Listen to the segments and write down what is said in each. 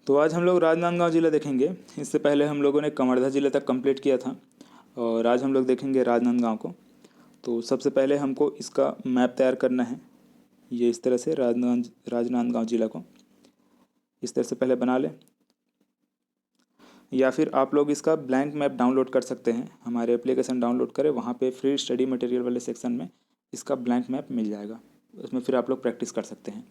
तो आज हम लोग राजनांदगांव जिला देखेंगे। इससे पहले हम लोगों ने कवर्धा जिले तक कंप्लीट किया था और आज हम लोग देखेंगे राजनांदगांव को। तो सबसे पहले हमको इसका मैप तैयार करना है। ये इस तरह से राजनांदगांव जिला को इस तरह से पहले बना लें, या फिर आप लोग इसका ब्लैंक मैप डाउनलोड कर सकते हैं। हमारे एप्लीकेशन डाउनलोड करें, वहाँ पे फ्री स्टडी मटेरियल वाले सेक्शन में इसका ब्लैंक मैप मिल जाएगा। उसमें फिर आप लोग प्रैक्टिस कर सकते हैं।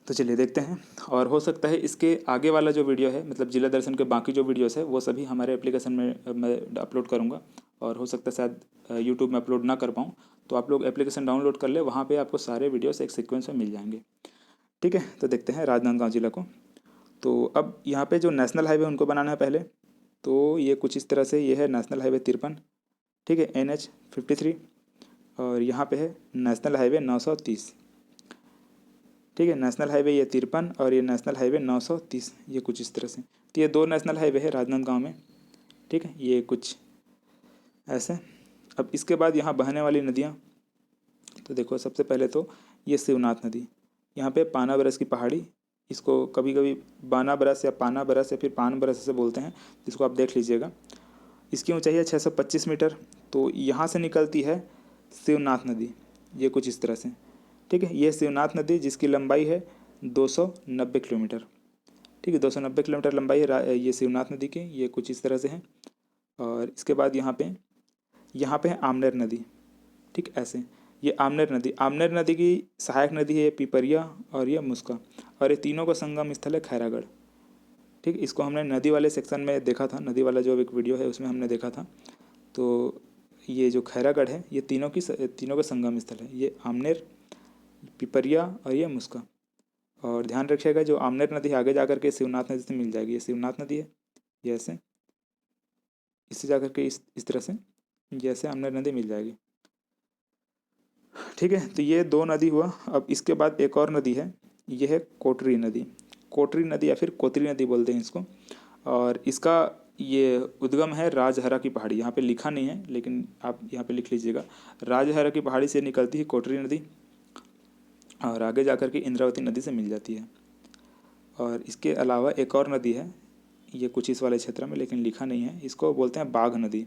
तो चलिए देखते हैं। और हो सकता है इसके आगे वाला जो वीडियो है, मतलब जिला दर्शन के बाकी जो वीडियोस है, वो सभी हमारे एप्लीकेशन में मैं अपलोड करूँगा। और हो सकता है शायद यूट्यूब में अपलोड ना कर पाऊँ, तो आप लोग एप्लीकेशन डाउनलोड कर ले, वहाँ पे आपको सारे वीडियोस एक सीक्वेंस में मिल जाएंगे। ठीक है, तो देखते हैं राजनांदगांव जिला को। तो अब यहाँ पे जो नेशनल हाईवे उनको बनाना है पहले। तो ये कुछ इस तरह से, ये है नेशनल हाईवे 53, ठीक है, NH 53। और यहाँ पे है नेशनल हाईवे 930, ठीक है। नेशनल हाईवे ये 53 और ये नेशनल हाईवे 930, ये कुछ इस तरह से। तो ये दो नेशनल हाईवे है राजनांदगांव में, ठीक है, ये कुछ ऐसे। अब इसके बाद यहाँ बहने वाली नदियाँ, तो देखो सबसे पहले तो ये शिवनाथ नदी, यहाँ पे पाना बरस की पहाड़ी, इसको कभी कभी बाना बरस या पाना बरस या फिर पान बरस ऐसे बोलते हैं, जिसको आप देख लीजिएगा। इसकी ऊंचाई है 625 मीटर। तो यहाँ से निकलती है शिवनाथ नदी, ये कुछ इस तरह से, ठीक है। ये शिवनाथ नदी जिसकी लंबाई है 290 किलोमीटर, ठीक है, 290 किलोमीटर लंबाई है ये शिवनाथ नदी की, ये कुछ इस तरह से है। और इसके बाद यहाँ पे है आमनेर नदी, ठीक, ऐसे। ये आमनेर नदी की सहायक नदी है पिपरिया और ये मुस्का, और ये तीनों का संगम स्थल है खैरागढ़, ठीक। इसको हमने नदी वाले सेक्शन में देखा था, नदी वाला जो एक वीडियो है उसमें हमने देखा था। तो ये जो खैरागढ़ है, ये तीनों का संगम स्थल है, ये आमनेर, पिपरिया और ये मुस्का। और ध्यान रखिएगा, जो आमनेर नदी आगे जा के शिवनाथ नदी से मिल जाएगी, ये शिवनाथ नदी है, ये ऐसे, इससे जा के इस तरह से जैसे आमनेर नदी मिल जाएगी, ठीक है। तो ये दो नदी हुआ। अब इसके बाद एक और नदी है, ये है कोटरी नदी। कोटरी नदी या फिर कोतरी नदी बोलते हैं इसको। और इसका ये उद्गम है राजहरा की पहाड़ी, यहाँ पे लिखा नहीं है लेकिन आप यहाँ पे लिख लीजिएगा। राजहरा की पहाड़ी से निकलती है कोटरी नदी और आगे जाकर के इंद्रावती नदी से मिल जाती है। और इसके अलावा एक और नदी है, ये कुछ इस वाले क्षेत्र में लेकिन लिखा नहीं है, इसको बोलते हैं बाघ नदी,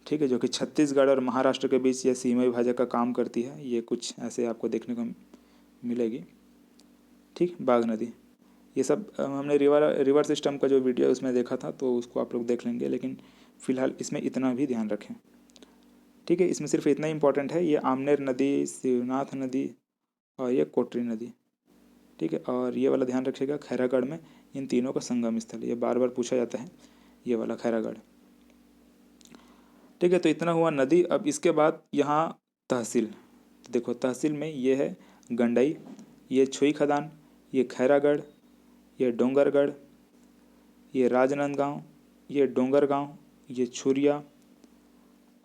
ठीक है, जो कि छत्तीसगढ़ और महाराष्ट्र के बीच ये सीमा विभाजक का काम करती है। ये कुछ ऐसे आपको देखने को मिलेगी, ठीक, बाघ नदी। ये सब हमने रिवर सिस्टम का जो वीडियो है उसमें देखा था, तो उसको आप लोग देख लेंगे, लेकिन फ़िलहाल इसमें इतना भी ध्यान रखें, ठीक है। इसमें सिर्फ इतना इंपॉर्टेंट है, ये आमनेर नदी, शिवनाथ नदी और ये कोटरी नदी, ठीक है। और ये वाला ध्यान रखिएगा, खैरागढ़ में इन तीनों का संगम स्थल, ये बार बार पूछा जाता है, ये वाला खैरागढ़, ठीक है। तो इतना हुआ नदी। अब इसके बाद यहाँ तहसील, तो देखो तहसील में ये है गंडई, ये छुई खदान, ये खैरागढ़, ये डोंगरगढ़, ये राजनांदगांव, ये डोंगरगांव, ये छुरिया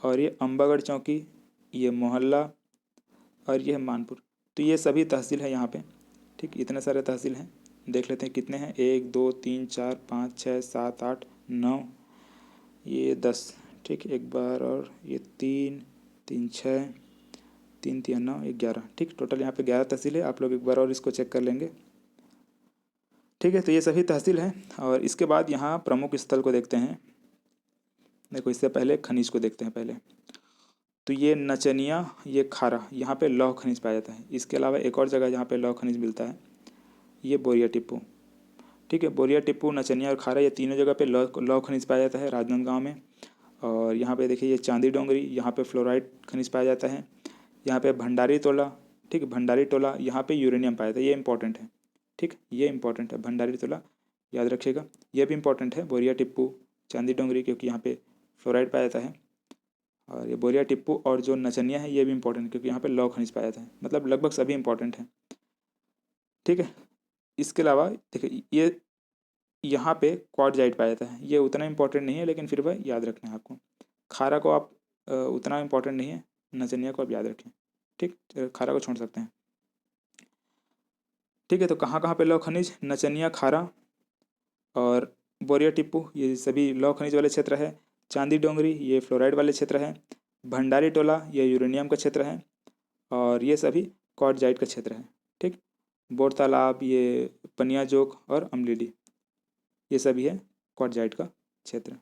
और ये अम्बागढ़ चौकी, ये मोहल्ला और ये है मानपुर। तो ये सभी तहसील है यहाँ पे, ठीक। इतने सारे तहसील हैं, देख लेते हैं कितने हैं। 1 2 3 4 5 6 7 8 9, ये 10, ठीक, एक बार, और ये 3 3 6 3 3 9 11, ठीक। टोटल यहाँ पे 11 तहसील है। आप लोग एक बार और इसको चेक कर लेंगे, ठीक है। तो ये सभी तहसील हैं। और इसके बाद यहाँ प्रमुख स्थल को देखते हैं। देखो इससे पहले खनिज को देखते हैं पहले। तो ये नचनिया, ये खारा, यहाँ पे लौह खनिज पाया जाता है। इसके अलावा एक और जगह जहाँ पे लौह खनिज मिलता है, ये बोरिया टिप्पू, ठीक है। बोरिया टिप्पू, नचनिया और खारा, ये तीनों जगह पे लौह खनिज पाया जाता है राजनांदगांव में। और यहाँ पे देखिए ये चांदी डोंगरी, यहाँ पे फ्लोराइड खनिज पाया जाता है। यहाँ पे भंडारी टोला, ठीक, भंडारी टोला, यहाँ पे यूरेनियम पाया जाता है, ये इंपॉर्टेंट है, ठीक, ये इंपॉर्टेंट है, भंडारी टोला याद रखिएगा। ये भी इंपॉर्टेंट है, बोरिया टिप्पू, चांदी डोंगरी, क्योंकि यहाँ पे फ्लोराइड पाया जाता है। और ये बोरिया टिप्पू और जो नचनिया है ये भी इंपॉर्टेंट, क्योंकि यहाँ पे लौह खनिज पाया जाता है। मतलब लगभग सभी इंपॉर्टेंट हैं, ठीक है। इसके अलावा देखिए ये यहाँ पे क्वार्टजाइट पाया जाता है, ये उतना इंपॉर्टेंट नहीं है लेकिन फिर वह याद रखना है आपको। खारा को आप उतना इंपॉर्टेंट नहीं है, नचनिया को आप याद रखें, ठीक, खारा को छोड़ सकते हैं, ठीक है। तो कहाँ कहाँ पे लौह खनिज, नचनिया, खारा और बोरिया टिप्पू, ये सभी लौह खनिज वाले क्षेत्र है। चांदी डोंगरी, ये फ्लोराइड वाले क्षेत्र है। भंडारी टोला, ये यूरेनियम का क्षेत्र है। और ये सभी क्वार्टजाइट का क्षेत्र है, ठीक। बोर तालाब, ये पनिया जोक और अमलीडी, ये सभी है क्वार्टजाइट का क्षेत्र।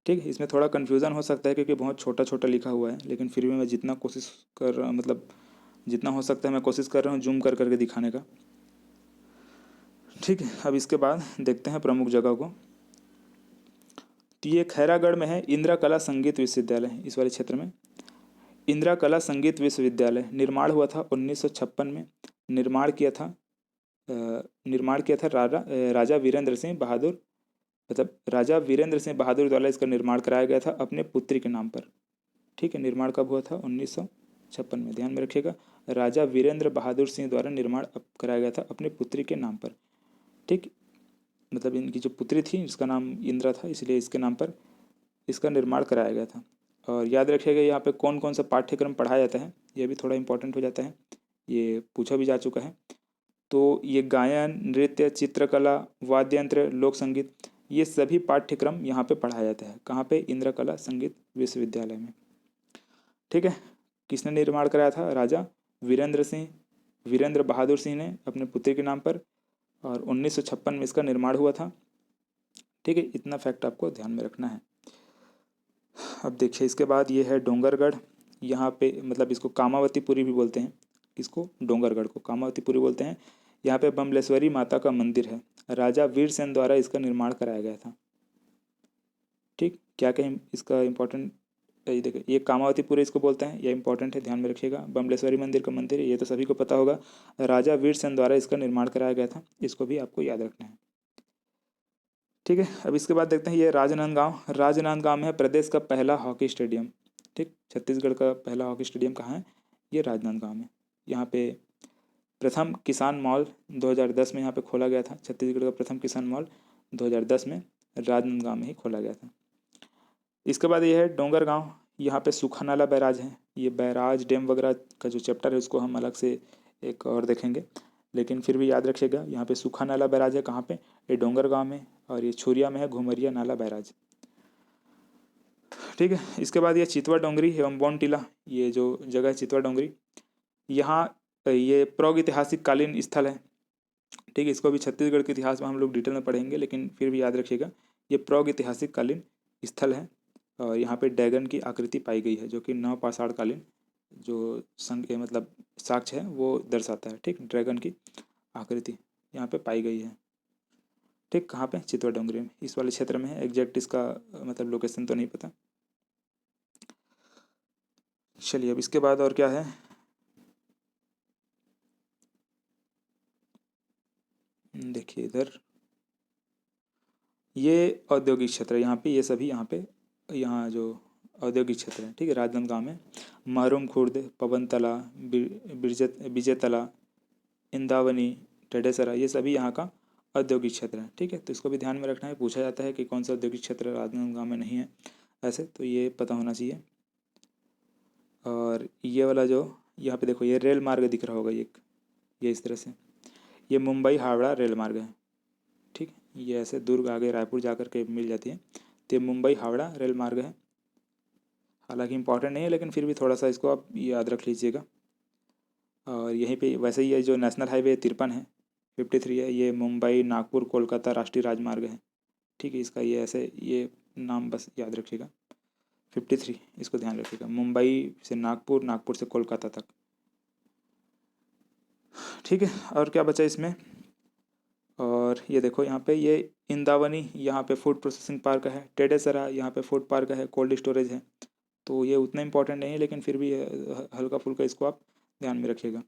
ठीक है, इसमें थोड़ा कन्फ्यूज़न हो सकता है क्योंकि बहुत छोटा छोटा लिखा हुआ है, लेकिन फिर भी मैं जितना कोशिश कर रहा मतलब जितना हो सकता है मैं कोशिश कर रहा हूँ जूम कर करके दिखाने का। ठीक है, अब इसके बाद देखते हैं प्रमुख जगह को। तो ये खैरागढ़ में है इंदिरा कला संगीत विश्वविद्यालय, इस वाले क्षेत्र में इंदिरा कला संगीत विश्वविद्यालय निर्माण हुआ था 1956 में। निर्माण किया था राजा वीरेंद्र सिंह बहादुर, मतलब राजा वीरेंद्र सिंह बहादुर द्वारा इसका निर्माण कराया गया था अपने पुत्री के नाम पर। ठीक है, निर्माण कब हुआ था? 1956 में, ध्यान में रखिएगा। राजा वीरेंद्र बहादुर सिंह द्वारा निर्माण कराया गया था अपने पुत्री के नाम पर। ठीक, मतलब इनकी जो पुत्री थी इसका नाम इंदिरा था, इसलिए इसके नाम पर इसका निर्माण कराया गया था। और याद रखिएगा यहाँ पे कौन कौन सा पाठ्यक्रम पढ़ाया जाता है, यह भी थोड़ा इंपॉर्टेंट हो जाता है, ये पूछा भी जा चुका है। तो ये गायन, नृत्य, चित्रकला, वाद्य यंत्र, लोक संगीत, ये सभी पाठ्यक्रम यहाँ पे पढ़ाया जाता है। कहाँ पे? इंदिरा कला संगीत विश्वविद्यालय में। ठीक है, किसने निर्माण कराया था? राजा वीरेंद्र बहादुर सिंह ने अपने पुत्री के नाम पर, और 1956 में इसका निर्माण हुआ था। ठीक है, इतना फैक्ट आपको ध्यान में रखना है। अब देखिए इसके बाद ये है डोंगरगढ़। यहाँ पे मतलब इसको कामावतीपुरी भी बोलते हैं, इसको डोंगरगढ़ को कामावतीपुरी बोलते हैं। यहाँ पे बमलेश्वरी माता का मंदिर है, राजा वीरसेन द्वारा इसका निर्माण कराया गया था। ठीक, क्या कहें इसका इम्पोर्टेंट, ये देखिए ये कामावतीपुरी इसको बोलते हैं, ये इंपॉर्टेंट है, ध्यान में रखिएगा। बमलेश्वरी मंदिर का मंदिर है, ये तो सभी को पता होगा। राजा वीरसेन द्वारा इसका निर्माण कराया गया था, इसको भी आपको याद रखना है। ठीक है, अब इसके बाद देखते हैं ये राजनांदगांव। राजनांदगांव में है प्रदेश का पहला हॉकी स्टेडियम। ठीक, छत्तीसगढ़ का पहला हॉकी स्टेडियम कहाँ है? ये राजनांदगांव में। यहाँ पे प्रथम किसान मॉल 2010 में यहाँ पे खोला गया था। छत्तीसगढ़ का प्रथम किसान मॉल 2010 में राजनांदगांव में ही खोला गया था। इसके बाद ये है डोंगरगांव। यहाँ पे सूखा नाला बैराज है। ये बैराज डैम वगैरह का जो चैप्टर है उसको हम अलग से एक और देखेंगे, लेकिन फिर भी याद रखिएगा यहाँ पे सूखा नाला बैराज है। कहाँ पे? ये डोंगरगांव में, और ये छुरिया में है घुमरिया नाला बैराज। ठीक है, इसके बाद ये चितवा डोंगरी एवं बौन टीला, ये जो जगह है चितवा डोंगरी, यहाँ ये प्रागैतिहासिक कालीन स्थल है। ठीक है, इसको भी छत्तीसगढ़ के इतिहास में हम लोग डिटेल में पढ़ेंगे, लेकिन फिर भी याद रखिएगा ये प्रागैतिहासिक कालीन स्थल है। और यहाँ पे ड्रैगन की आकृति पाई गई है, जो कि नवपाषाण कालीन जो मतलब साक्ष्य है वो दर्शाता है। ठीक, ड्रैगन की आकृति यहाँ पे पाई गई है। ठीक, कहाँ पे? चितवा डोंगरी में, इस वाले क्षेत्र में है। एग्जैक्ट इसका मतलब लोकेशन तो नहीं पता। चलिए अब इसके बाद और क्या है? देखिए इधर ये औद्योगिक क्षेत्र है। यहाँ पे ये सभी यहाँ जो औद्योगिक क्षेत्र है। ठीक है, राजनांदगांव में मारूम खुर्द, पवन तला, विजय तला, इंदावनी, टेढ़ेसरा, ये सभी यहाँ का औद्योगिक क्षेत्र है। ठीक है, तो इसको भी ध्यान में रखना है। पूछा जाता है कि कौन सा औद्योगिक क्षेत्र राजनांदगांव में नहीं है, ऐसे तो ये पता होना चाहिए। और ये वाला जो यहाँ पे देखो ये रेल मार्ग दिख रहा होगा, ये इस तरह से ये मुंबई हावड़ा रेल मार्ग है। ठीक, ये ऐसे दुर्ग आगे रायपुर जा कर के मिल जाती है, तो ये मुंबई हावड़ा रेल मार्ग है। हालांकि इंपॉर्टेंट नहीं है, लेकिन फिर भी थोड़ा सा इसको आप याद रख लीजिएगा। और यहीं पे वैसे ही ये जो नेशनल हाईवे 53 है, 53 है, ये मुंबई नागपुर कोलकाता राष्ट्रीय राजमार्ग है। ठीक है, इसका ये ऐसे ये नाम बस याद रखिएगा, 53, इसको ध्यान रखिएगा। मुंबई से नागपुर, नागपुर से कोलकाता तक। ठीक है, और क्या बचा इसमें? और ये देखो यहाँ पे ये इंदावनी, यहाँ पे फूड प्रोसेसिंग पार्क है। टेढ़ेसरा, यहाँ पे फूड पार्क है, कोल्ड स्टोरेज है। तो ये उतना इंपॉर्टेंट नहीं है, लेकिन फिर भी हल्का फुल्का इसको आप ध्यान में रखिएगा।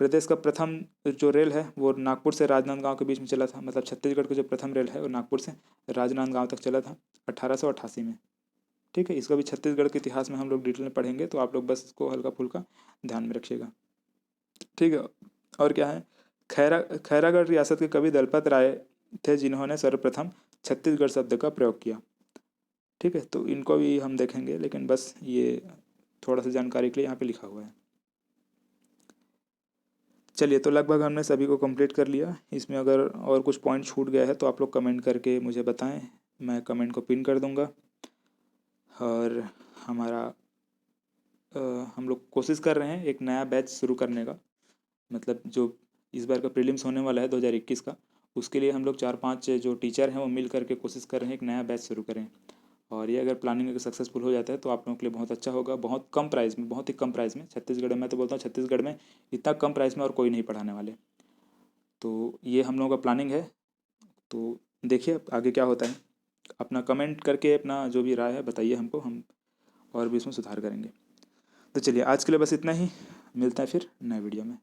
प्रदेश का प्रथम जो रेल है वो नागपुर से राजनांदगांव के बीच में चला था। मतलब छत्तीसगढ़ का जो प्रथम रेल है वो नागपुर से राजनांदगांव तक चला था 1888 में। ठीक है, इसको भी छत्तीसगढ़ के इतिहास में हम लोग डिटेल में पढ़ेंगे, तो आप लोग बस इसको हल्का फुल्का ध्यान में रखिएगा। ठीक है, और क्या है? खैरागढ़ रियासत के कवि दलपत राय थे, जिन्होंने सर्वप्रथम छत्तीसगढ़ शब्द का प्रयोग किया। ठीक है, तो इनको भी हम देखेंगे, लेकिन बस ये थोड़ा सा जानकारी के लिए यहाँ पे लिखा हुआ है। चलिए, तो लगभग हमने सभी को कंप्लीट कर लिया। इसमें अगर और कुछ पॉइंट छूट गया है तो आप लोग कमेंट करके मुझे बताएं, मैं कमेंट को पिन कर दूंगा। और हमारा हम लोग कोशिश कर रहे हैं एक नया बैच शुरू करने का, मतलब जो इस बार का प्रीलिम्स होने वाला है 2021 का, उसके लिए हम लोग 4-5 जो टीचर हैं वो मिल करके कोशिश कर रहे हैं एक नया बैच शुरू करें। और ये अगर प्लानिंग अगर सक्सेसफुल हो जाता है तो आप लोगों के लिए बहुत अच्छा होगा। बहुत कम प्राइस में, बहुत ही कम प्राइस में, छत्तीसगढ़ में, मैं तो बोलता हूँ छत्तीसगढ़ में इतना कम प्राइस में और कोई नहीं पढ़ाने वाले। तो ये हम लोगों का प्लानिंग है। तो देखिए अब आगे क्या होता है। अपना कमेंट करके अपना जो भी राय है बताइए हमको, हम और भी इसमें सुधार करेंगे। तो चलिए आज के लिए बस इतना ही, मिलता है फिर नए वीडियो में।